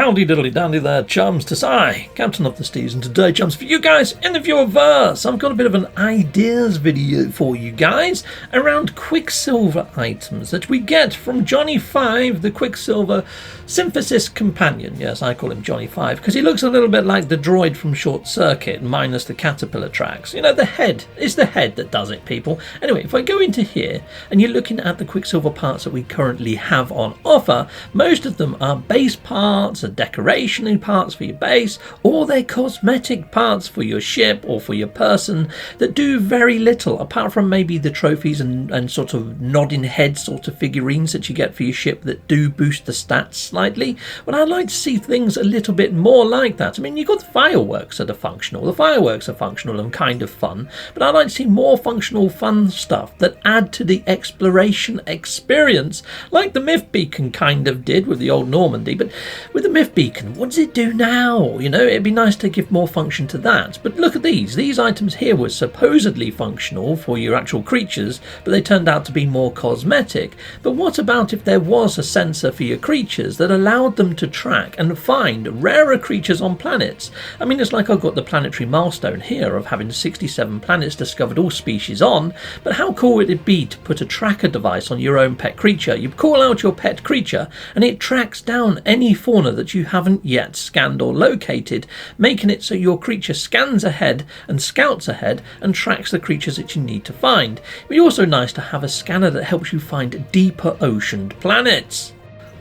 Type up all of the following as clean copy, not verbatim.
Howdy diddly dandy there, chums. 'Tis I, Captain of the Steeds, and today, chums, for you guys in the viewerverse, I've got a bit of an ideas video for you guys around Quicksilver items that we get from Johnny 5, the Quicksilver synthesis companion. Yes, I call him Johnny 5 because he looks a little bit like the droid from Short Circuit, minus the caterpillar tracks. You know, the head. It's the head that does it, people. Anyway, if I go into here and you're looking at the Quicksilver parts that we currently have on offer, most of them are base parts, decoration parts for your base, or they're cosmetic parts for your ship or for your person that do very little apart from maybe the trophies and sort of nodding head sort of figurines that you get for your ship that do boost the stats slightly. But I'd like to see things a little bit more like that. I mean, you've got the fireworks that are functional. The fireworks are functional and kind of fun, but I'd like to see more functional fun stuff that add to the exploration experience, like the Myth Beacon kind of did with the old Normandy. But with the Myth Beacon, what does it do now? You know, it'd be nice to give more function to that. But look at these. These items here were supposedly functional for your actual creatures, but they turned out to be more cosmetic. But what about if there was a sensor for your creatures that allowed them to track and find rarer creatures on planets? I mean, it's like I've got the planetary milestone here of having 67 planets discovered, all species on, but how cool would it be to put a tracker device on your own pet creature? You call out your pet creature and it tracks down any fauna that you haven't yet scanned or located, making it so your creature scans ahead and scouts ahead and tracks the creatures that you need to find. It'd be also nice to have a scanner that helps you find deeper oceaned planets.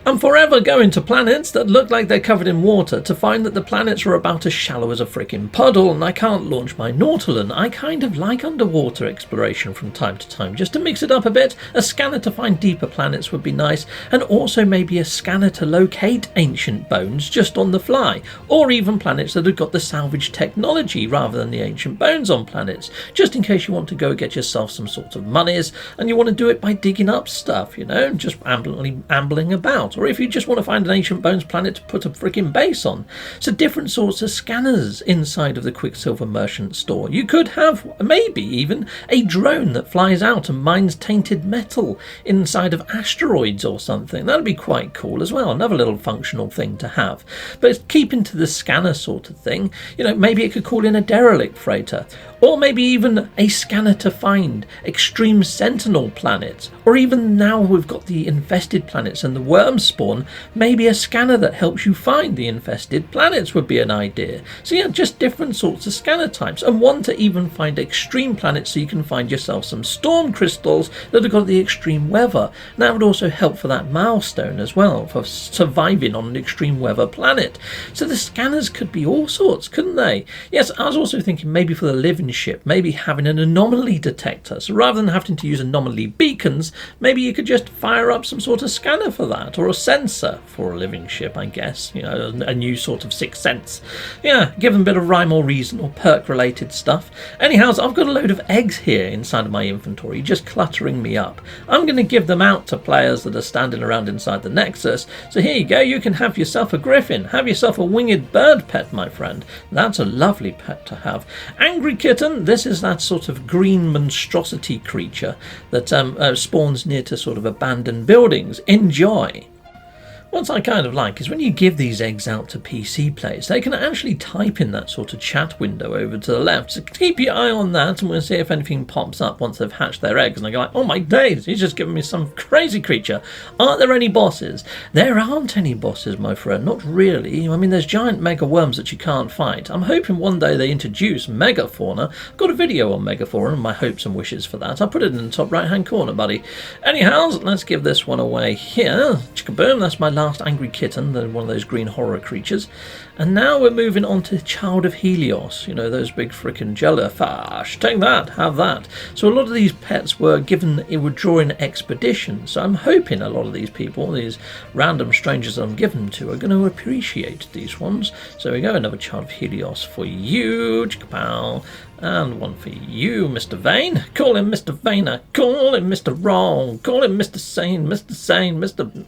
I'm forever going to planets that look like they're covered in water to find that the planets are about as shallow as a freaking puddle and I can't launch my Nautilus. I kind of like underwater exploration from time to time, just to mix it up a bit. A scanner to find deeper planets would be nice, and also maybe a scanner to locate ancient bones just on the fly, or even planets that have got the salvage technology rather than the ancient bones on planets, just in case you want to go get yourself some sort of monies and you want to do it by digging up stuff, you know, just ambling about. Or if you just want to find an ancient bones planet to put a freaking base on. So different sorts of scanners inside of the Quicksilver merchant store. You could have maybe even a drone that flies out and mines tainted metal inside of asteroids or something. That'd be quite cool as well. Another little functional thing to have. But keeping to the scanner sort of thing, you know, maybe it could call in a derelict freighter, or maybe even a scanner to find extreme sentinel planets, or even now we've got the infested planets and the worm spawn, maybe a scanner that helps you find the infested planets would be an idea. So yeah, just different sorts of scanner types, and one to even find extreme planets so you can find yourself some storm crystals that have got the extreme weather. And that would also help for that milestone as well, for surviving on an extreme weather planet. So the scanners could be all sorts, couldn't they? Yes, I was also thinking maybe for the living ship, maybe having an anomaly detector. So rather than having to use anomaly beacons, maybe you could just fire up some sort of scanner for that, or a sensor for a living ship, I guess. You know, a new sort of sixth sense. Yeah, give them a bit of rhyme or reason or perk related stuff. Anyhow, so I've got a load of eggs here inside of my inventory, just cluttering me up. I'm going to give them out to players that are standing around inside the Nexus. So here you go, you can have yourself a griffin, have yourself a winged bird pet, my friend. That's a lovely pet to have. Angry kitten, this is that sort of green monstrosity creature that spawns near to sort of abandoned buildings. Enjoy. What I kind of like is when you give these eggs out to PC players, they can actually type in that sort of chat window over to the left. So keep your eye on that and we'll see if anything pops up once they've hatched their eggs. And they go like, oh my days, he's just given me some crazy creature. Aren't there any bosses? There aren't any bosses, my friend. Not really. I mean, there's giant mega worms that you can't fight. I'm hoping one day they introduce mega fauna. I've got a video on mega fauna and my hopes and wishes for that. I'll put it in the top right hand corner, buddy. Anyhow, let's give this one away here. Chickaboom, that's my last angry kitten, one of those green horror creatures. And now we're moving on to Child of Helios, you know, those big frickin' jellyfish. Take that, have that. So a lot of these pets were given a withdrawing expedition, so I'm hoping a lot of these people, these random strangers that I'm giving them to, are going to appreciate these ones. So we go, another Child of Helios for you, chickapow. And one for you, Mr. Vane. Call him Mr. Vainer. Call him Mr. Wrong. Call him Mr. Sane.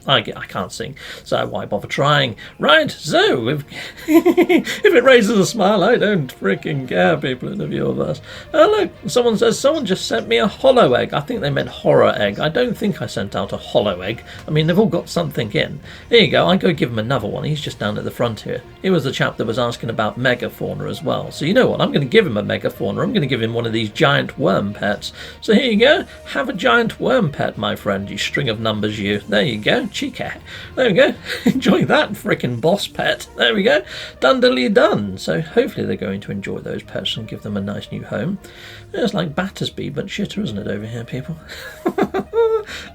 I can't sing, so why bother trying? Right, so If it raises a smile, I don't freaking care, people in the viewerverse. Oh look, someone says, someone just sent me a hollow egg. I think they meant horror egg. I don't think I sent out a hollow egg. I mean, they've all got something in. Here you go, I go give him another one. He's just down at the front here. He was the chap that was asking about megafauna as well. So you know what, I'm going to give him a megafauna. I'm going to give him one of these giant worm pets. So here you go, have a giant worm pet, my friend, you string of numbers you. There you go, chica. There we go. Enjoy that frickin' boss pet. There we go. Done diddly done. So hopefully they're going to enjoy those pets and give them a nice new home. Yeah, it's like Battersby, but shitter, isn't it, over here, people?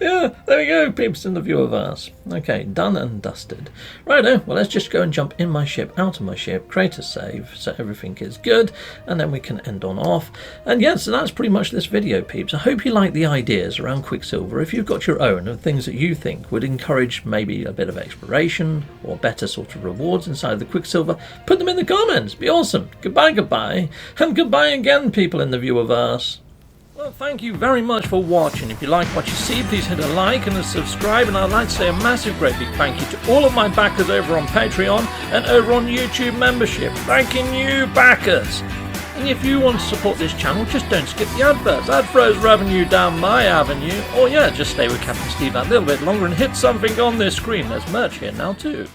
Yeah, there we go, peeps in the viewerverse. Okay, done and dusted. Righto, well, let's just go and jump in my ship, out of my ship, create a save, so everything is good, and then we can end on off. And yeah, so that's pretty much this video, peeps. I hope you like the ideas around Quicksilver. If you've got your own and things that you think would encourage maybe a bit of exploration or better sort of rewards inside the Quicksilver, put them in the comments. Be awesome. Goodbye, goodbye, and goodbye again, people in the viewerverse. Well, thank you very much for watching. If you like what you see, please hit a like and a subscribe, and I'd like to say a massive great big thank you to all of my backers over on Patreon and over on YouTube membership. Thanking you, backers! And if you want to support this channel, just don't skip the adverts. That throws revenue down my avenue. Or yeah, just stay with Captain Steve that little bit longer and hit something on this screen. There's merch here now too.